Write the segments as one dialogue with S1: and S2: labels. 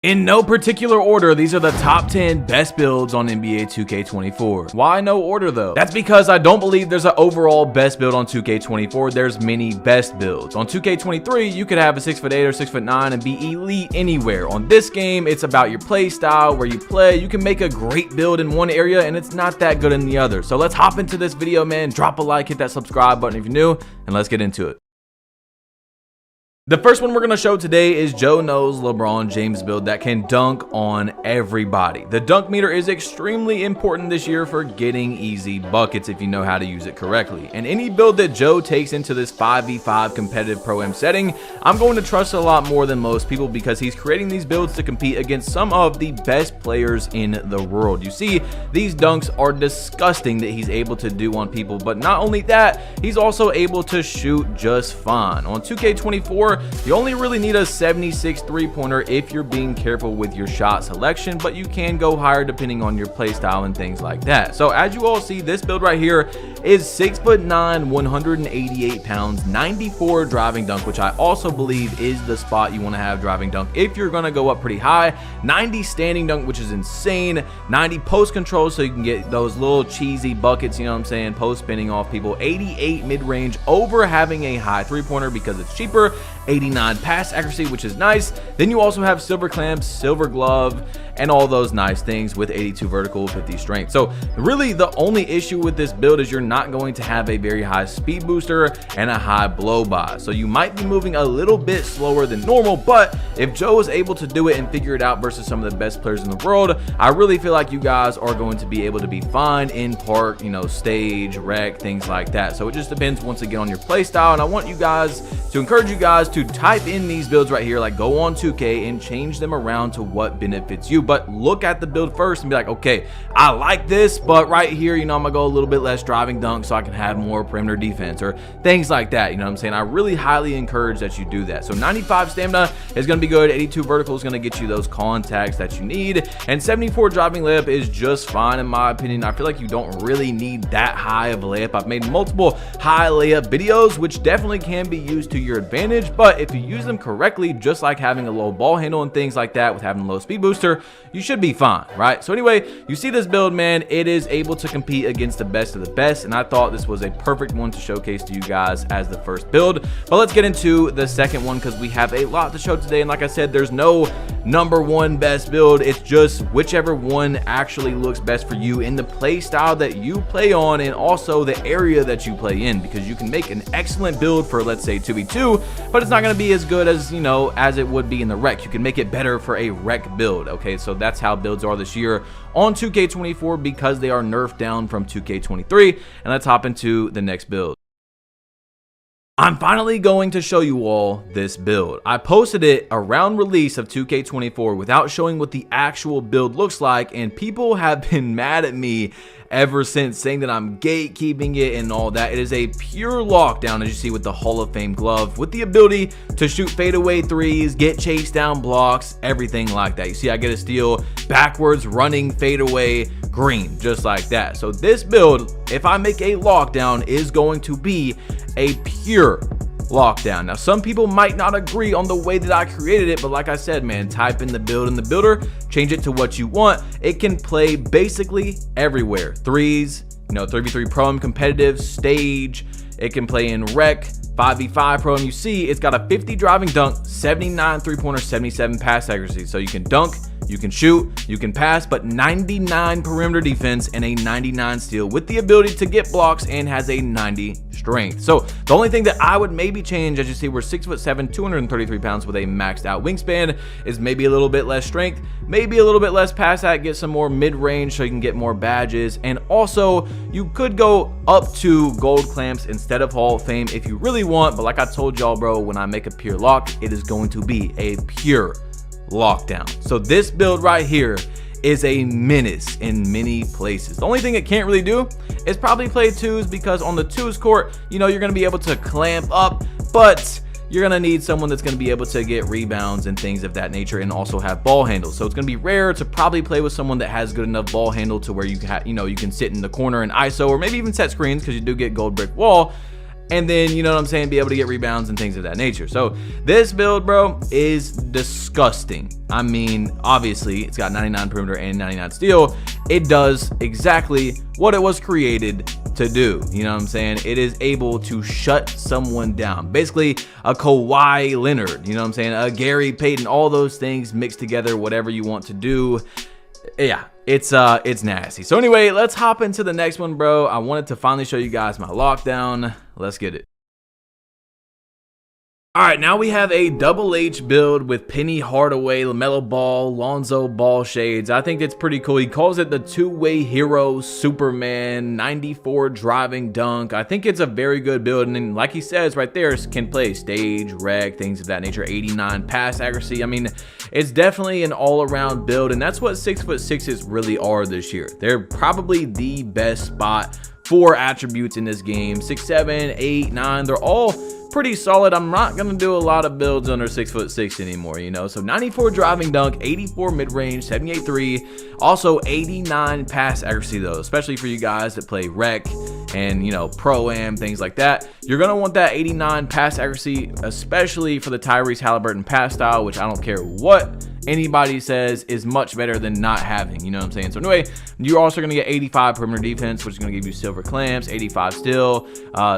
S1: In no particular order, these are the top 10 best builds on NBA 2K24. Why no order though? That's because I don't believe there's an overall best build on 2K24. There's many best builds. On 2K23, you could have a 6'8" or 6'9" and be elite anywhere. On this game, it's about your play style, where you play. You can make a great build in one area and it's not that good in the other. So let's hop into this video, man. Drop a like, hit that subscribe button if you're new, and let's get into it. The first one we're going to show today is Joe Knows LeBron James build that can dunk on everybody. The dunk meter is extremely important this year for getting easy buckets if you know how to use it correctly. And any build that Joe takes into this 5v5 competitive Pro-Am setting, I'm going to trust a lot more than most people because he's creating these builds to compete against some of the best players in the world. You see, these dunks are disgusting that he's able to do on people, but not only that, he's also able to shoot just fine. On 2K24, you only really need a 76 three-pointer if you're being careful with your shot selection, but you can go higher depending on your play style and things like that. So as you all see, this build right here is 6'9", 188 pounds, 94 driving dunk, which I also believe is the spot you want to have driving dunk if you're going to go up pretty high. 90 standing dunk, which is insane. 90 post control, so you can get those little cheesy buckets, you know what I'm saying, post spinning off people. 88 mid-range over having a high three-pointer because it's cheaper. 89 pass accuracy, which is nice. Then you also have silver clamps, silver glove, and all those nice things with 82 vertical, 50 strength. So really the only issue with this build is you're not going to have a very high speed booster and a high blow by. So you might be moving a little bit slower than normal, but if Joe is able to do it and figure it out versus some of the best players in the world, I really feel like you guys are going to be able to be fine in park, you know, stage, rec, things like that. So it just depends once again on your play style, and I want you guys to encourage you guys to type in these builds right here, like go on 2K and change them around to what benefits you. But look at the build first and be like, okay, I like this, but right here, you know, I'm gonna go a little bit less driving dunk so I can have more perimeter defense or things like that. You know what I'm saying? I really highly encourage that you do that. So 95 stamina is gonna be good. 82 vertical is gonna get you those contacts that you need, and 74 driving layup is just fine in my opinion. I feel like you don't really need that high of a layup. I've made multiple high layup videos, which definitely can be used to your advantage, but if you use them correctly, just like having a low ball handle and things like that with having a low speed booster, you should be fine, right? So anyway, you see this build, man, it is able to compete against the best of the best, and I thought this was a perfect one to showcase to you guys as the first build. But let's get into the second one because we have a lot to show today, and like I said, there's no number one best build. It's just whichever one actually looks best for you in the play style that you play on and also the area that you play in, because you can make an excellent build for, let's say, 2v2, but it's not going to be as good as, you know, as it would be in the rec. You can make it better for a rec build. Okay, so that's how builds are this year on 2K24 because they are nerfed down from 2K23. And let's hop into the next build. I'm finally going to show you all this build. I posted it around release of 2K24 without showing what the actual build looks like, and people have been mad at me ever since, saying that I'm gatekeeping it and all that. It is a pure lockdown, as you see, with the Hall of Fame glove, with the ability to shoot fadeaway threes, get chase down blocks, everything like that. You see, I get a steal, backwards running fadeaway green, just like that. So this build, if I make a lockdown, is going to be a pure lockdown. Now, some people might not agree on the way that I created it, but like I said, man, type in the build in the builder, change it to what you want. It can play basically everywhere. Threes, you know, 3v3 pro-am competitive, stage. It can play in rec, 5v5 pro-am. You see, it's got a 50 driving dunk, 79 three-pointer, 77 pass accuracy. So you can dunk, you can shoot, you can pass, but 99 perimeter defense and a 99 steal with the ability to get blocks, and has a 90 strength. So the only thing that I would maybe change, as you see, we're 6'7", 233 pounds with a maxed out wingspan, is maybe a little bit less strength, maybe a little bit less pass at, get some more mid-range so you can get more badges, and also you could go up to gold clamps instead of Hall of Fame if you really want. But like I told y'all, bro, when I make a pure lock, it is going to be a pure lockdown. So this build right here is a menace in many places. The only thing it can't really do is probably play twos, because on the twos court, you know, you're going to be able to clamp up, but you're going to need someone that's going to be able to get rebounds and things of that nature, and also have ball handles. So it's going to be rare to probably play with someone that has good enough ball handle to where you can sit in the corner and ISO, or maybe even set screens, because you do get gold brick wall. and then, you know what I'm saying, be able to get rebounds and things of that nature. So this build, bro, is disgusting. I mean, obviously, it's got 99 perimeter and 99 steal. It does exactly what it was created to do. You know what I'm saying? It is able to shut someone down. Basically, a Kawhi Leonard, you know what I'm saying? A Gary Payton, all those things mixed together, whatever you want to do. Yeah, it's nasty. So anyway, let's hop into the next one, bro. I wanted to finally show you guys my lockdown. Let's get it. All right, now we have a Double H build with Penny Hardaway, LaMelo Ball, Lonzo Ball shades. I think it's pretty cool. He calls it the two-way hero Superman 94 driving dunk. I think it's a very good build, and like he says right there, can play stage, rec, things of that nature. 89 pass accuracy. I mean, it's definitely an all-around build, and that's what 6'6" really are this year. They're probably the best spot for attributes in this game. 6'7", 8, 9, they're all pretty solid. I'm not gonna do a lot of builds under 6'6" anymore, you know. So 94 driving dunk, 84 mid-range, 78 3, also 89 pass accuracy though, especially for you guys that play rec and, you know, pro-am, things like that. You're gonna want that 89 pass accuracy, especially for the Tyrese Halliburton pass style, which I don't care what anybody says is much better than not having, you know what I'm saying? So anyway, you're also gonna get 85 perimeter defense, which is gonna give you silver clamps, 85 steal,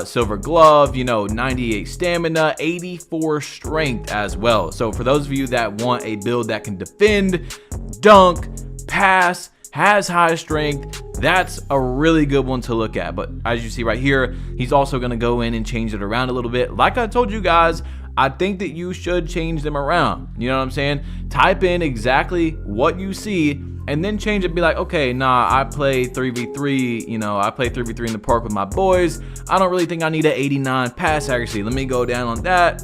S1: silver glove, you know, 98 stamina, 84 strength as well. So for those of you that want a build that can defend, dunk, pass, has high strength, that's a really good one to look at. But as you see right here, he's also going to go in and change it around a little bit. Like I told you guys, I think that you should change them around. You know what I'm saying? Type in exactly what you see and then change it. Be like, okay, nah, I play 3v3, you know, I play 3v3 in the park with my boys. I don't really think I need an 89 pass accuracy. Let me go down on that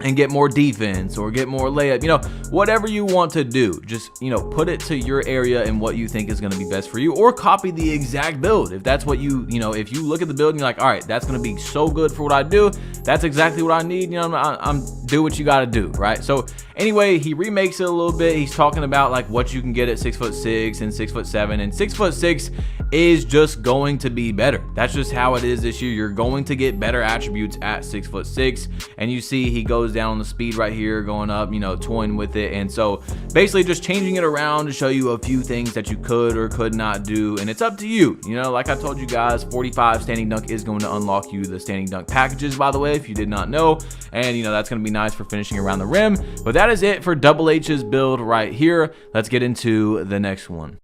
S1: and get more defense or get more layup, you know, whatever you want to do. Just, you know, put it to your area and what you think is going to be best for you, or copy the exact build. If that's what you know, if you look at the build and you're like, all right, that's going to be so good for what I do, that's exactly what I need, you know, I'm do what you got to do, right? So anyway, he remakes it a little bit. He's talking about like what you can get at 6'6" and 6'7", and 6'6" is just going to be better. That's just how it is this year. You're going to get better attributes at 6'6", and you see he goes down on the speed right here, going up, you know, toying with it. And so basically just changing it around to show you a few things that you could or could not do, and it's up to you. You know, like I told you guys, 45 standing dunk is going to unlock you the standing dunk packages, by the way, if you did not know, and you know, that's going to be nice for finishing around the rim. But that is it for Double H's build right here. Let's get into the next one.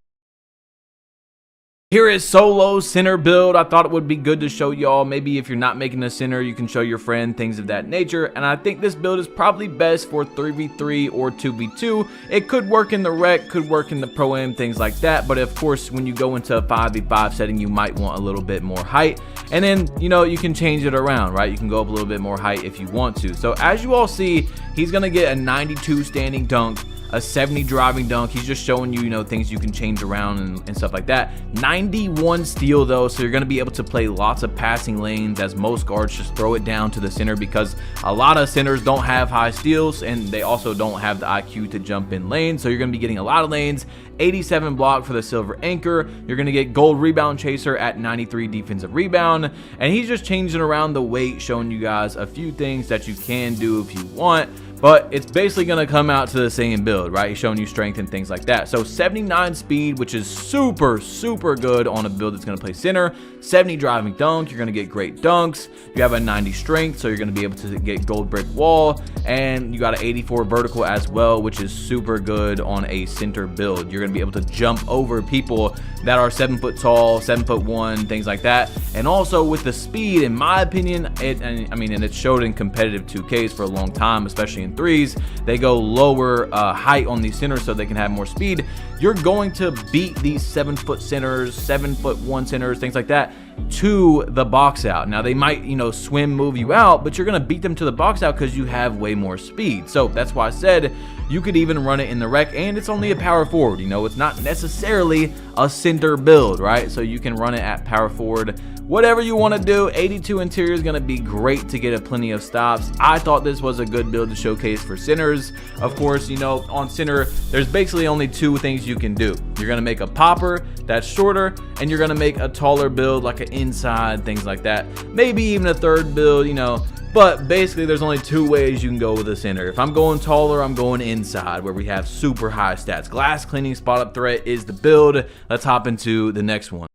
S1: Here is Solo center build. I thought it would be good to show y'all. Maybe if you're not making a center, you can show your friend, things of that nature. And I think this build is probably best for 3v3 or 2v2. It could work in the rec, could work in the pro-am, things like that. But of course, when you go into a 5v5 setting, you might want a little bit more height. And then, you know, you can change it around, right? You can go up a little bit more height if you want to. So as you all see, he's gonna get a 92 standing dunk, a 70 driving dunk. He's just showing you, you know, things you can change around and stuff like that. 91 steal though, so you're going to be able to play lots of passing lanes, as most guards just throw it down to the center, because a lot of centers don't have high steals and they also don't have the IQ to jump in lanes. So you're going to be getting a lot of lanes. 87 block for the silver anchor. You're going to get gold rebound chaser at 93 defensive rebound, and he's just changing around the weight, showing you guys a few things that you can do if you want. But it's basically going to come out to the same build, right? He's showing you strength and things like that. So 79 speed, which is super, super good on a build that's going to play center. 70 driving dunk, you're going to get great dunks. You have a 90 strength, so you're going to be able to get gold brick wall. And you got an 84 vertical as well, which is super good on a center build. You're going to be able to jump over people that are 7 foot tall, 7'1", things like that. And also with the speed, in my opinion, and it showed in competitive 2Ks for a long time, especially in threes, they go lower height on these centers so they can have more speed. You're going to beat these 7 foot centers, 7'1" centers, things like that, to the box out. Now they might, you know, swim move you out, but you're going to beat them to the box out because you have way more speed. So that's why I said you could even run it in the rec, and it's only a power forward. You know, it's not necessarily a center build, right? So you can run it at power forward, whatever you want to do. 82 interior is going to be great to get plenty of stops. I thought this was a good build to showcase for centers. Of course, you know, on center, there's basically only two things you can do. You're going to make a popper that's shorter, and you're going to make a taller build like an inside, things like that. Maybe even a third build, you know. But basically, there's only two ways you can go with a center. If I'm going taller, I'm going inside, where we have super high stats. Glass cleaning, spot up threat is the build. Let's hop into the next one.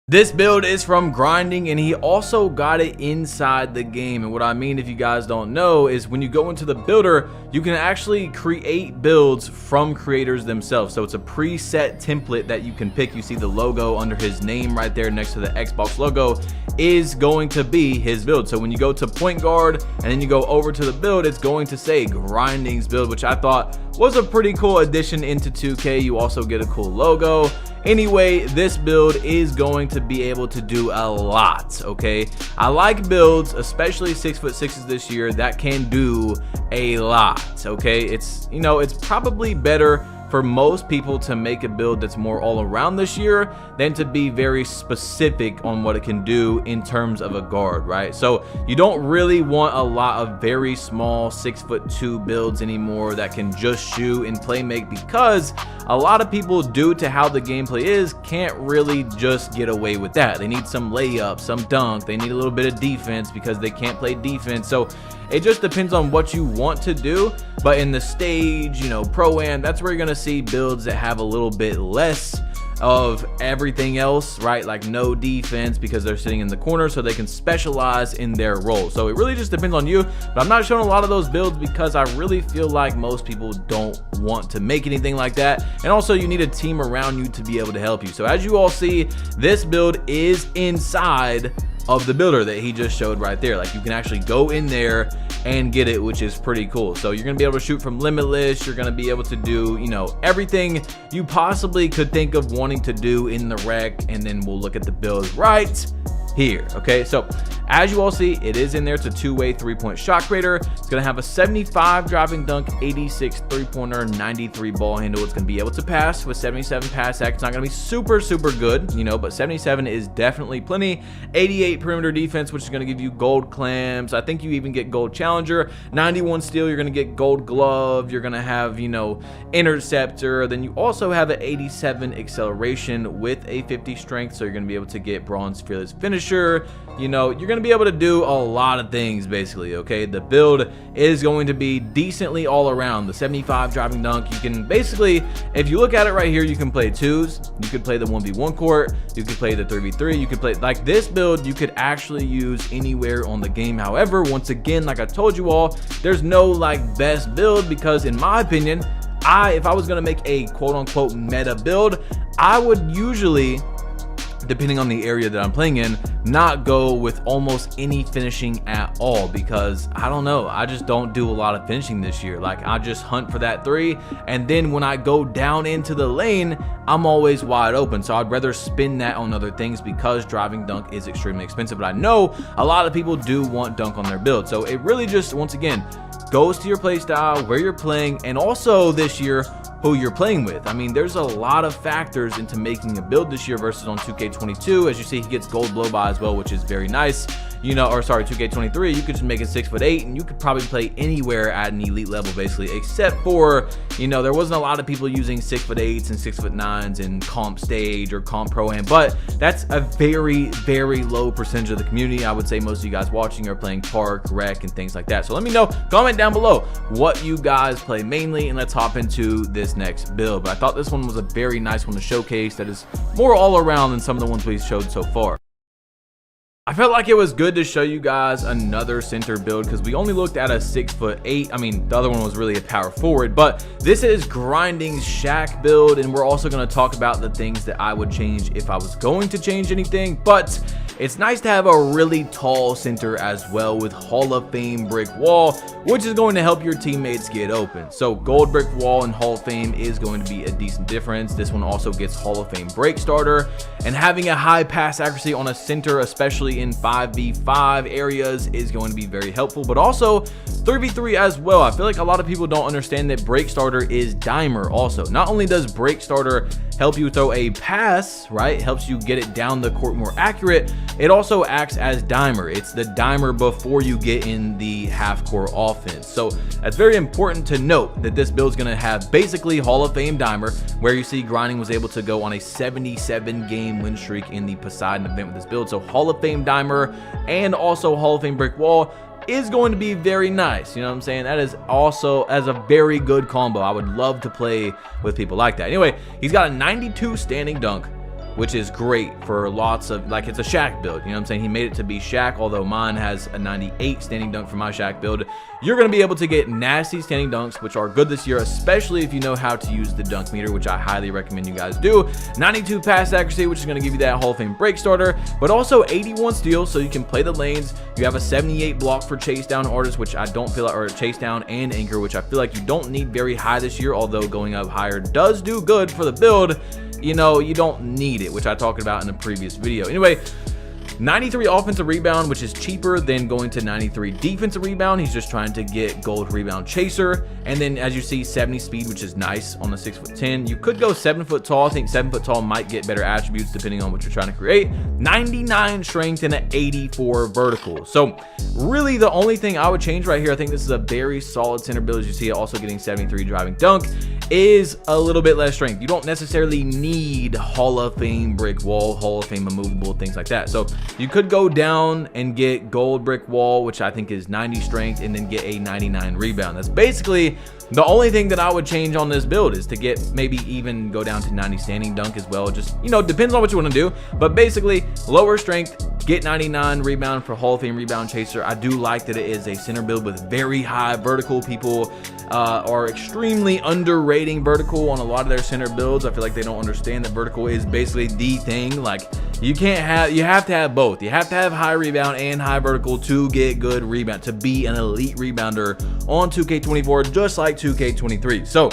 S1: This build is from Grinding, and he also got it inside the game. And what I mean, if you guys don't know, is when you go into the builder, you can actually create builds from creators themselves. So it's a preset template that you can pick. You see the logo under his name right there next to the Xbox logo is going to be his build. So when you go to point guard and then you go over to the build, it's going to say Grinding's build, which I thought was a pretty cool addition into 2K. You also get a cool logo. Anyway, this build is going to be able to do a lot, okay? I like builds, especially 6'6" this year, that can do a lot, okay? It's, you know, it's probably better for most people to make a build that's more all around this year than to be very specific on what it can do in terms of a guard, right? So you don't really want a lot of very small 6'2" builds anymore that can just shoot and play make, because a lot of people, due to how the gameplay is, can't really just get away with that. They need some layup, some dunk, they need a little bit of defense because they can't play defense. So it just depends on what you want to do. But in the stage, you know, pro-am, that's where you're gonna see builds that have a little bit less of everything else, right? Like no defense, because they're sitting in the corner so they can specialize in their role. So it really just depends on you, but I'm not showing a lot of those builds because I really feel like most people don't want to make anything like that. And also you need a team around you to be able to help you. So as you all see, this build is inside of the builder that he just showed right there. Like you can actually go in there and get it, which is pretty cool. So you're gonna be able to shoot from limitless. You're gonna be able to do, you know, everything you possibly could think of wanting to do in the rec. And then we'll look at the build right here. Okay, so as you all see, it is in there. It's a two-way three-point shot creator. It's gonna have a 75 driving dunk, 86 three-pointer, 93 ball handle. It's gonna be able to pass with 77 pass act. It's not gonna be super good, you know, but 77 is definitely plenty. 88 perimeter defense, which is gonna give you gold clams. I think you even get gold challenger. 91 steal, you're gonna get gold glove. You're gonna have, you know, interceptor. Then you also have an 87 acceleration with a 50 strength, so you're gonna be able to get bronze fearless finisher. You know, you're going to be able to do a lot of things basically, okay? The build is going to be decently all around. The 75 driving dunk, you can basically, if you look at it right here, you can play twos, you could play the 1v1 court, you could play the 3v3, you could play, like this build, you could actually use anywhere on the game. However, once again, like I told you all, there's no like best build, because in my opinion, if I was going to make a quote-unquote meta build, I would usually, depending on the area that I'm playing in, not go with almost any finishing at all, because I don't know, I just don't do a lot of finishing this year. Like I just hunt for that three, and then when I go down into the lane, I'm always wide open. So I'd rather spend that on other things, because driving dunk is extremely expensive. But I know a lot of people do want dunk on their build, so it really just, once again, goes to your play style, where you're playing, and also this year who you're playing with. I mean, there's a lot of factors into making a build this year versus on 2K22. As you see, he gets gold blow by as well, which is very nice. You know, or sorry, 2K23, you could just make it 6'8", and you could probably play anywhere at an elite level basically, except for, you know, there wasn't a lot of people using 6'8" and 6'9" in comp stage or comp pro-am, but that's a very low percentage of the community. I would say most of you guys watching are playing park, rec, and things like that. So let me know, comment down below what you guys play mainly, and let's hop into this next build. But I thought this one was a very nice one to showcase that is more all around than some of the ones we've showed so far. I felt like it was good to show you guys another center build, because we only looked at a 6'8". I mean, the other one was really a power forward, but this is Grinding's Shaq build, and we're also going to talk about the things that I would change if I was going to change anything. But it's nice to have a really tall center as well, with Hall of Fame brick wall, which is going to help your teammates get open. So gold brick wall and Hall of Fame is going to be a decent difference. This one also gets Hall of Fame break starter, and having a high pass accuracy on a center, especially in 5v5 areas, is going to be very helpful. But also 3v3 as well. I feel like a lot of people don't understand that break starter is dimer also. Not only does break starter help you throw a pass, right, it helps you get it down the court more accurate, it also acts as dimer. It's the dimer before you get in the half-court offense. So that's very important to note that this build is going to have basically Hall of Fame dimer, where you see Grinding was able to go on a 77-game win streak in the Poseidon event with this build. So Hall of Fame dimer and also Hall of Fame brick wall is going to be very nice. You know what I'm saying? That is also as a very good combo. I would love to play with people like that. Anyway, he's got a 92 standing dunk, which is great for lots of, like, it's a Shaq build. You know what I'm saying? He made it to be Shaq, although mine has a 98 standing dunk for my Shaq build. You're going to be able to get nasty standing dunks, which are good this year, especially if you know how to use the dunk meter, which I highly recommend you guys do. 92 pass accuracy, which is going to give you that Hall of Fame break starter, but also 81 steals, so you can play the lanes. You have a 78 block for chase down artists, which I don't feel like, or chase down and anchor, which I feel like you don't need very high this year, although going up higher does do good for the build. You know, you don't need it, which I talked about in the previous video. Anyway, 93 offensive rebound, which is cheaper than going to 93 defensive rebound. He's just trying to get gold rebound chaser. And then, as you see, 70 speed, which is nice on the 6'10". You could go 7 foot tall. I think 7 foot tall might get better attributes depending on what you're trying to create. 99 strength and an 84 vertical. So really the only thing I would change right here, I think this is a very solid center build. As you see, also getting 73 driving dunk, is a little bit less strength. You don't necessarily need Hall of Fame brick wall, Hall of Fame immovable, things like that. So you could go down and get gold brick wall, which I think is 90 strength, and then get a 99 rebound. That's basically the only thing that I would change on this build, is to get, maybe even go down to 90 standing dunk as well. Just, you know, depends on what you want to do, but basically lower strength, get 99 rebound for Hall of Fame rebound chaser. I do like that it is a center build with very high vertical. People are extremely underrating vertical on a lot of their center builds. I feel like they don't understand that vertical is basically the thing. Like, you have to have both. You have to have high rebound and high vertical to get good rebound, to be an elite rebounder on 2K24, just like 2K23. So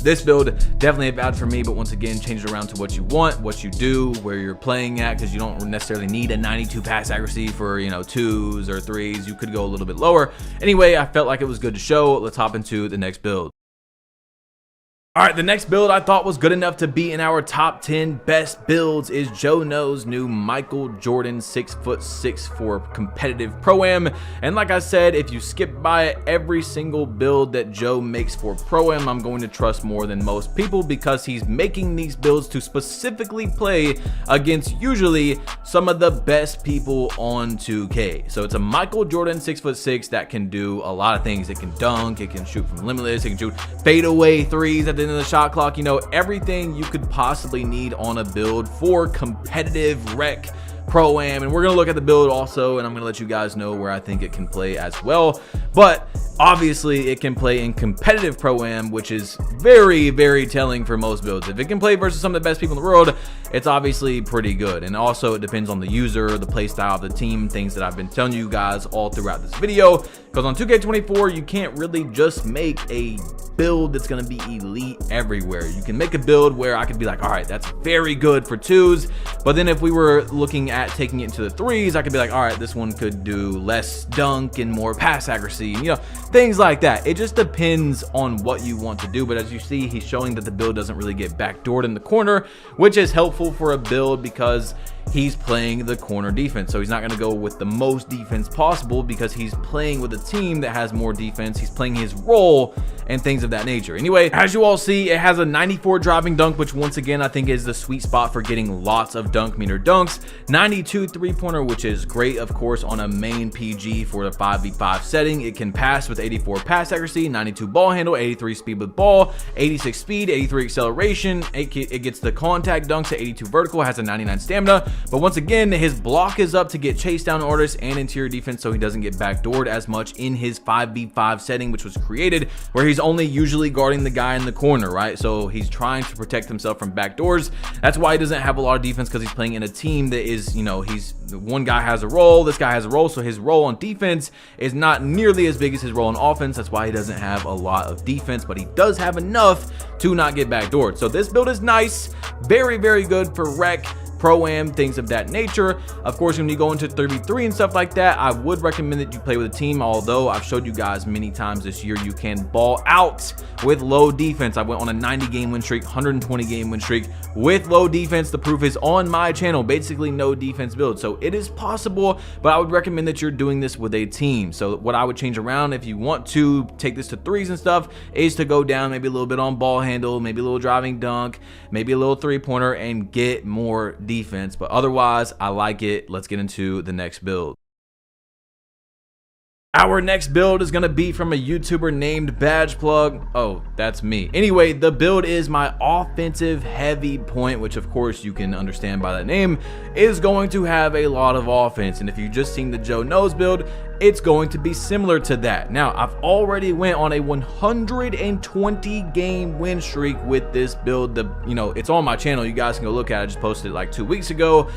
S1: this build definitely a bad for me, but once again, change it around to what you want, what you do, where you're playing at, because you don't necessarily need a 92 pass accuracy for, you know, 2s or 3s. You could go a little bit lower. Anyway, I felt like it was good to show. Let's hop into the next build. All right, the next build I thought was good enough to be in our top 10 best builds is Joe Knows' new Michael Jordan 6'6" for competitive Pro-Am. And like I said, if you skip by it, every single build that Joe makes for Pro-Am, I'm going to trust more than most people, because he's making these builds to specifically play against usually some of the best people on 2K. So it's a Michael Jordan 6'6" that can do a lot of things. It can dunk, it can shoot from limitless, it can shoot fadeaway threes at the end of the shot clock. You know, everything you could possibly need on a build for competitive rec Pro-Am. And we're going to look at the build also, and I'm going to let you guys know where I think it can play as well. But obviously it can play in competitive Pro-Am, which is very, very telling for most builds. If it can play versus some of the best people in the world, it's obviously pretty good. And also it depends on the user, the play style of the team, things that I've been telling you guys all throughout this video. Because on 2K24, you can't really just make a build that's going to be elite everywhere. You can make a build where I could be like, all right, that's very good for 2s. But then if we were looking at taking it into the 3s, I could be like, all right, this one could do less dunk and more pass accuracy, you know, things like that. It just depends on what you want to do. But as you see, he's showing that the build doesn't really get backdoored in the corner, which is helpful for a build because he's playing the corner defense. So he's not going to go with the most defense possible, because he's playing with a team that has more defense. He's playing his role and things of that nature. Anyway, as you all see, it has a 94 driving dunk, which once again I think is the sweet spot for getting lots of dunk meter dunks. 92 three-pointer, which is great, of course, on a main PG for the 5v5 setting. It can pass with 84 pass accuracy, 92 ball handle, 83 speed with ball, 86 speed, 83 acceleration. It gets the contact dunks at 82 vertical, has a 99 stamina. But once again, his block is up to get chase down artists and interior defense, so he doesn't get backdoored as much in his 5v5 setting, which was created where he's only usually guarding the guy in the corner, right? So he's trying to protect himself from backdoors. That's why he doesn't have a lot of defense, because he's playing in a team that is, you know, one guy has a role, this guy has a role, so his role on defense is not nearly as big as his role on offense. That's why he doesn't have a lot of defense, but he does have enough to not get backdoored. So this build is nice, very, very good for rec. Pro-Am, things of that nature. Of course, when you go into 3v3 and stuff like that, I would recommend that you play with a team, although I've showed you guys many times this year you can ball out with low defense. I went on a 90 game win streak, 120 game win streak with low defense. The proof is on my channel, basically no defense build. So it is possible, but I would recommend that you're doing this with a team. So what I would change around if you want to take this to threes and stuff is to go down maybe a little bit on ball handle, maybe a little driving dunk, maybe a little three-pointer, and get more defense. But otherwise, I like it. Let's get into the next build. Our next build is going to be from a YouTuber named Badge Plug. Oh, that's me. Anyway, the build is my offensive heavy point, which of course you can understand by that name, is going to have a lot of offense. And if you've just seen the Joe Knows build, it's going to be similar to that. Now, I've already went on a 120 game win streak with this build. It's on my channel. You guys can go look at it. I just posted it like 2 weeks ago.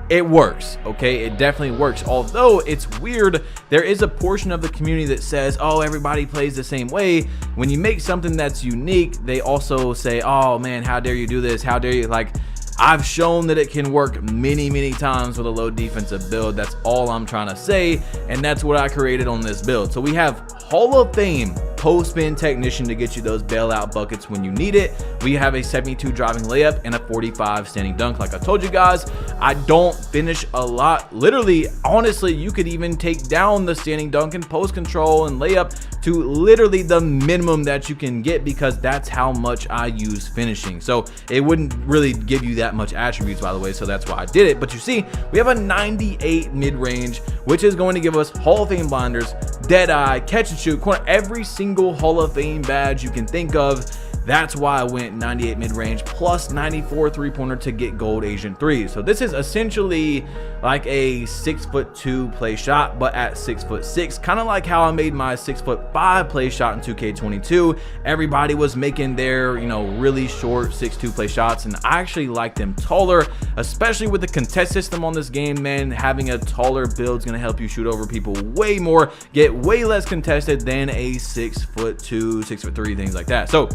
S1: It works, okay? It definitely works. Although it's weird, there is a portion of the community that says, oh, everybody plays the same way. When you make something that's unique, they also say, oh man, how dare you do this? How dare you? Like, I've shown that it can work many times with a low defensive build. That's all I'm trying to say, and that's what I created on this build. So we have Hall of Fame post-spin technician to get you those bailout buckets when you need it. We have a 72 driving layup and a 45 standing dunk. Like I told you guys, I don't finish a lot. Literally, honestly, you could even take down the standing dunk and post control and layup to literally the minimum that you can get, because that's how much I use finishing. So it wouldn't really give you that much attributes, by the way, so that's why I did it. But you see, we have a 98 mid-range, which is going to give us Hall of Fame blinders, dead eye, catch and shoot, corner, every single Hall of Fame badge you can think of. That's why I went 98 mid-range plus 94 three-pointer to get gold Agent 3. So this is essentially like a 6'2" play shot, but at 6'6", kind of like how I made my 6'5" play shot in 2K22. Everybody was making their, really short 6'2" play shots, and I actually like them taller, especially with the contest system on this game, man. Having a taller build is going to help you shoot over people way more, get way less contested than a 6'2", 6'3", things like that. So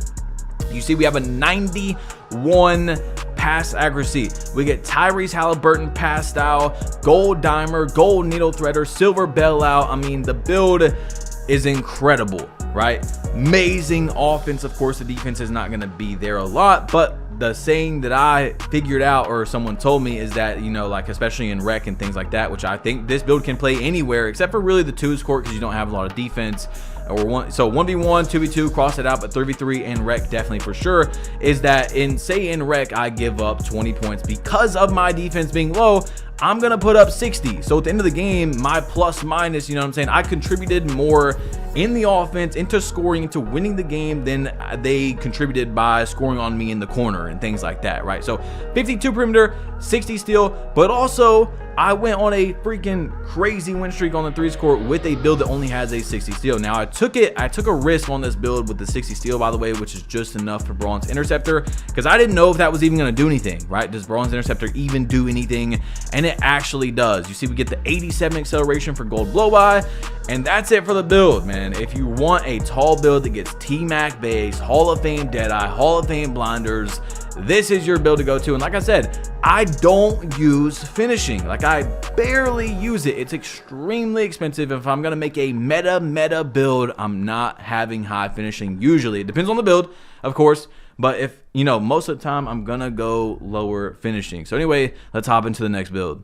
S1: you see, we have a 91 pass accuracy. We get Tyrese Halliburton pass style, gold dimer, gold needle threader, silver bailout. I mean, the build is incredible, right? Amazing offense. Of course, the defense is not going to be there a lot, but the saying that I figured out, or someone told me, is that, like especially in rec and things like that, which I think this build can play anywhere except for really the twos court, because you don't have a lot of defense. So 1v1, 2v2, cross it out, but 3v3 and rec definitely for sure, is that in rec I give up 20 points because of my defense being low. I'm gonna put up 60. So at the end of the game, my plus minus, I contributed more in the offense, into scoring, into winning the game than they contributed by scoring on me in the corner and things like that, right? So 52 perimeter, 60 steal, but also I went on a freaking crazy win streak on the threes court with a build that only has a 60 steal. Now I took a risk on this build with the 60 steal, by the way, which is just enough for Bronze Interceptor, because I didn't know if that was even going to do anything, right? Does Bronze Interceptor even do anything? And it actually does. You see, we get the 87 acceleration for gold blow by, and that's it for the build, man. If you want a tall build that gets T-Mac base, Hall of Fame Deadeye, Hall of Fame blinders, this is your build to go to. And like I said, I don't use finishing. Like, I barely use it. It's extremely expensive. If I'm gonna make a meta build, I'm not having high finishing usually. It depends on the build, of course, but if most of the time I'm gonna go lower finishing. So anyway, let's hop into the next build.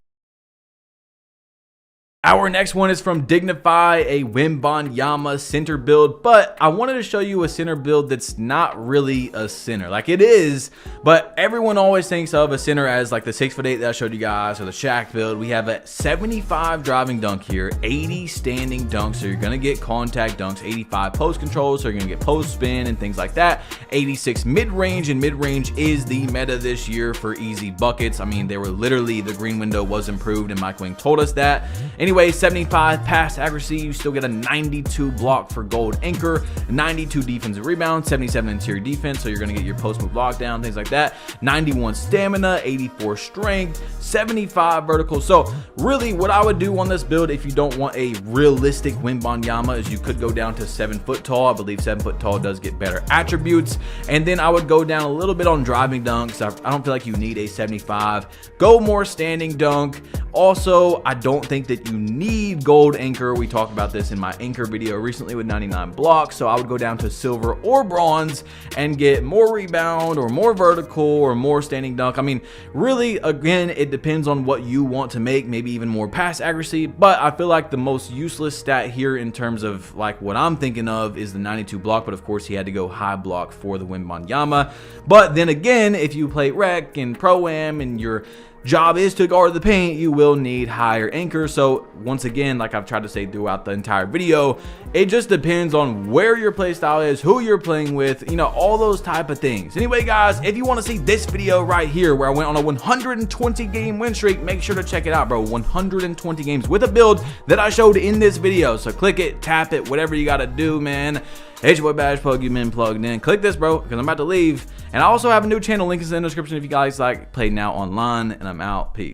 S1: Our next one is from Dignify, a Wembanyama center build, but I wanted to show you a center build that's not really a center. Like, it is, but everyone always thinks of a center as like the 6'8" that I showed you guys, or the Shaq build. We have a 75 driving dunk here, 80 standing dunks, so you're gonna get contact dunks, 85 post control, so you're gonna get post spin and things like that, 86 mid-range, and mid-range is the meta this year for easy buckets. I mean, they were literally, the green window was improved, and Mike Wing told us that. Anyway, Anyway, 75 pass accuracy, you still get a 92 block for gold anchor, 92 defensive rebound, 77 interior defense, so you're going to get your post move lockdown, things like that, 91 stamina, 84 strength, 75 vertical. So really what I would do on this build, if you don't want a realistic Wembanyama, is you could go down to 7 foot tall. I believe 7 foot tall does get better attributes. And then I would go down a little bit on driving dunks. I don't feel like you need a 75. Go more standing dunk. Also, I don't think that you need gold anchor. We talked about this in my anchor video recently with 99 blocks. So I would go down to silver or bronze and get more rebound or more vertical or more standing dunk. I mean, really, again, it depends on what you want to make, maybe even more pass accuracy. But I feel like the most useless stat here in terms of like what I'm thinking of is the 92 block. But of course, he had to go high block for the Wembanyama. But then again, if you play rec and pro-am and your job is to guard the paint, you will need higher anchor. So once again, like I've tried to say throughout the entire video, it just depends on where your play style is, who you're playing with, you know, all those type of things. Anyway, guys, if you want to see this video right here where I went on a 120 game win streak, make sure to check it out, bro. 120 games with a build that I showed in this video. So click it, tap it, whatever you got to do, man. Hey, your boy Bash Plug, you been plugged in. Click this, bro, because I'm about to leave. And I also have a new channel, link is in the description if you guys like Play Now Online, and I'm out. Peace.